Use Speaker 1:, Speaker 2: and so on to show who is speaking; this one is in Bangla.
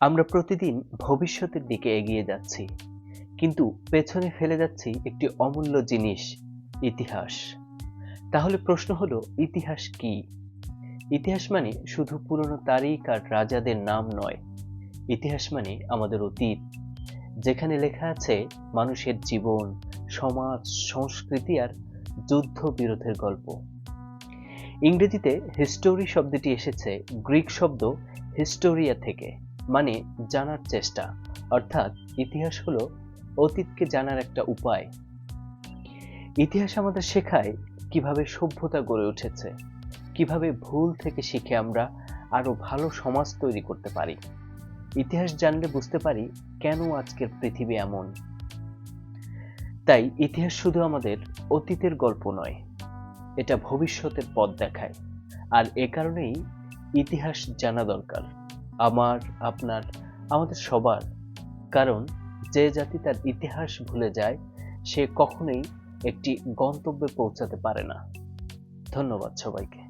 Speaker 1: আমরা প্রতিদিন ভবিষ্যতের দিকে এগিয়ে যাচ্ছি, কিন্তু পেছনে ফেলে যাচ্ছি একটি অমূল্য জিনিস, ইতিহাস। তাহলে প্রশ্ন হলো, ইতিহাস কি? ইতিহাস মানে শুধু পুরনো তারিখ আর রাজাদের নাম নয়। ইতিহাস মানে আমাদের অতীত, যেখানে লেখা আছে মানুষের জীবন, সমাজ, সংস্কৃতি আর যুদ্ধ বিরোধের গল্প। ইংরেজিতে হিস্টোরি শব্দটি এসেছে গ্রিক শব্দ হিস্টোরিয়া থেকে, মানে জানার চেষ্টা। অর্থাৎ ইতিহাস হলো অতীতকে জানার একটা উপায়। ইতিহাস আমাদের শেখায় কিভাবে সভ্যতা গড়ে উঠেছে, কিভাবে ভুল থেকে শিখে আমরা আরো ভালো সমাজ তৈরি করতে পারি। ইতিহাস জানলে বুঝতে পারি কেন আজকের পৃথিবী এমন। তাই ইতিহাস শুধু আমাদের অতীতের গল্প নয়, এটা ভবিষ্যতের পথ দেখায়। আর এ কারণেই ইতিহাস জানা দরকার, আমার, আপনার, আমাদের সবার। কারণ যে জাতি তার ইতিহাস ভুলে যায়, সে কখনোই একটি গন্তব্যে পৌঁছাতে পারে না। ধন্যবাদ সবাইকে।